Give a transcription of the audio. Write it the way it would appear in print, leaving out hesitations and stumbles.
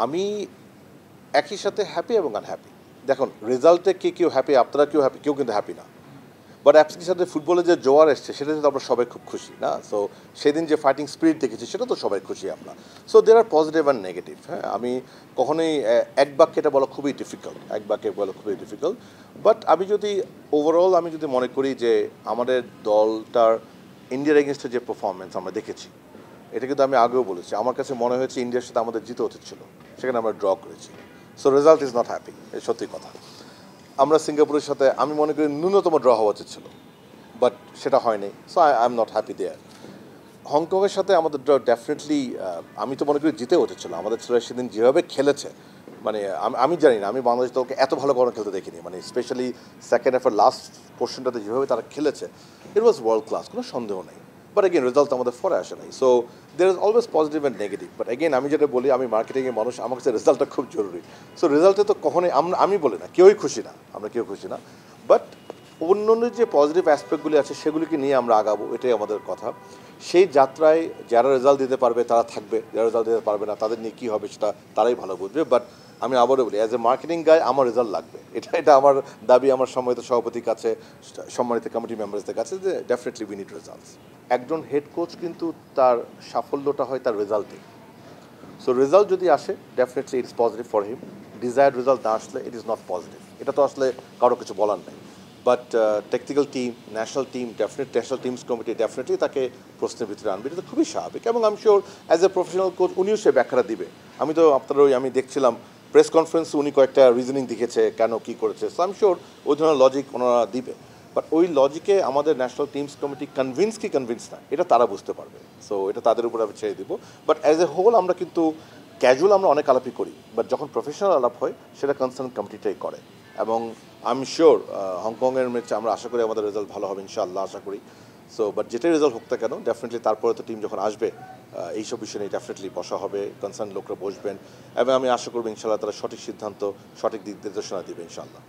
আমি একই সাথে হ্যাপি এবং আনহ্যাপি। দেখুন রেজাল্টে কেউ হ্যাপি, আপনারা কেউ হ্যাপি, কেউ কিন্তু হ্যাপি না। বাট একই সাথে ফুটবলে যে জোয়ার এসছে সেটাতে তো আমরা সবাই খুব খুশি না? সো সেদিন যে ফাইটিং স্পিরিট দেখেছি সেটা তো সবাই খুশি আমরা। So there are positive and negative. হ্যাঁ, আমি কখনোই এক বাক্যে এটা বলা খুবই ডিফিকাল্ট, এক বাক্যে বলা খুবই ডিফিকাল্ট। বাট আমি যদি ওভারঅল আমি যদি মনে করি যে আমাদের দলটার ইন্ডিয়ার এগেনস্টে যে পারফরমেন্স আমরা দেখেছি, এটা কিন্তু আমি আগেও বলেছি, আমার কাছে মনে হয়েছে ইন্ডিয়ার সাথে আমাদের জিতে উচিত ছিল, সেখানে আমরা ড্র করেছি। So result is not happy, এই সত্যি কথা। আমরা সিঙ্গাপুরের সাথে আমি মনে করি ন্যূনতম ড্র হওয়া উচিত ছিল, বাট সেটা হয়নি। So I am not happy there. হংকংয়ের সাথে আমাদের ড্র ডেফিনেটলি, আমি তো মনে করি জিতে উচিত ছিল। আমাদের ছেলেরা সেদিন যেভাবে খেলেছে, মানে আমি জানি না, আমি বাংলাদেশ দলকে এত ভালো কোনো খেলতে দেখিনি, মানে স্পেশালি সেকেন্ড হাফের লাস্ট পোর্শনটাতে যেভাবে তারা খেলেছে, ইট ওয়াজ ওয়ার্ল্ড ক্লাস, কোনো সন্দেহ নেই। বাট এগেন রেজাল্ট আমাদের ফরে আসে নাই। So there is always positive and negative. But again আমি যেটা বলি, আমি মার্কেটিংয়ের মানুষ, আমার কাছে রেজাল্টটা খুব জরুরি। সো রেজাল্টে তো কখনোই আমি বলি না কেউই খুশি না, আমরা কেউ খুশি না। বাট অন্য অন্য যে পজিটিভ অ্যাসপেক্টগুলি আছে সেগুলিকে নিয়ে আমরা আগাবো, এটাই আমাদের কথা। সেই যাত্রায় যারা রেজাল্ট দিতে পারবে তারা থাকবে, যারা রেজাল্ট দিতে পারবে না তাদের নিয়ে কী হবে সেটা তারাই ভালো বুঝবে। বাট আমি আবারও বলি, অ্যাজ এ মার্কেটিং গাই আমার রেজাল্ট লাগবে, এটা আমার দাবি, আমার সম্মানিত সভাপতির কাছে, সম্মানিত কমিটি মেম্বারসদের কাছে, যে ডেফিনেটলি উই নিড রেজাল্টস। একজন হেড কোচ কিন্তু তার সাফল্যটা হয় তার রেজাল্টে। সো রেজাল্ট যদি আসে definitely it's positive for him. Desired result না আসলে ইট ইজ নট পজিটিভ, এটা তো আসলে কারো কিছু বলার নেই। But technical team, national team, national teams committee definitely তাকে প্রশ্নের ভিতরে আনবে, এটা তো খুবই স্বাভাবিক। এবং আমি sure as a professional coach উনিও সে ব্যাখ্যাটা দিবে। আমি তো আপনার আমি দেখছিলাম প্রেস কনফারেন্সে উনি কয়েকটা রিজনিং দেখেছে কেন কী করেছে। সো আমি শিওর ওই ধরনের লজিক ওনারা দিবে। বাট ওই লজিকে আমাদের ন্যাশনাল টিমস কমিটি কনভিন্স না, এটা তারা বুঝতে পারবে। সো এটা তাদের উপর আমি ছেড়ে দিব। বাট অ্যাজ এ হোল আমরা কিন্তু ক্যাজুয়াল আমরা অনেক আলাপই করি, বাট যখন প্রফেশনাল আলাপ হয় সেটা কনসার্ন কমিটিটাই করে। এবং আই এম শিওর হংকংয়ের ম্যাচে আমরা আশা করি আমাদের রেজাল্ট ভালো হবে, ইনশাআল্লাহ আশা করি। সো বাট যেটাই রেজাল্ট হোক না কেন ডেফিনেটলি তারপরে তো টিম যখন আসবে এইসব বিষয় নিয়ে ডেফিনেটলি বসা হবে, কনসার্ন লোকরা বসবেন, এবং আমি আশা করবো ইনশাআল্লাহ তারা সঠিক সিদ্ধান্ত, সঠিক দিক নির্দেশনা দেবে ইনশাআল্লাহ।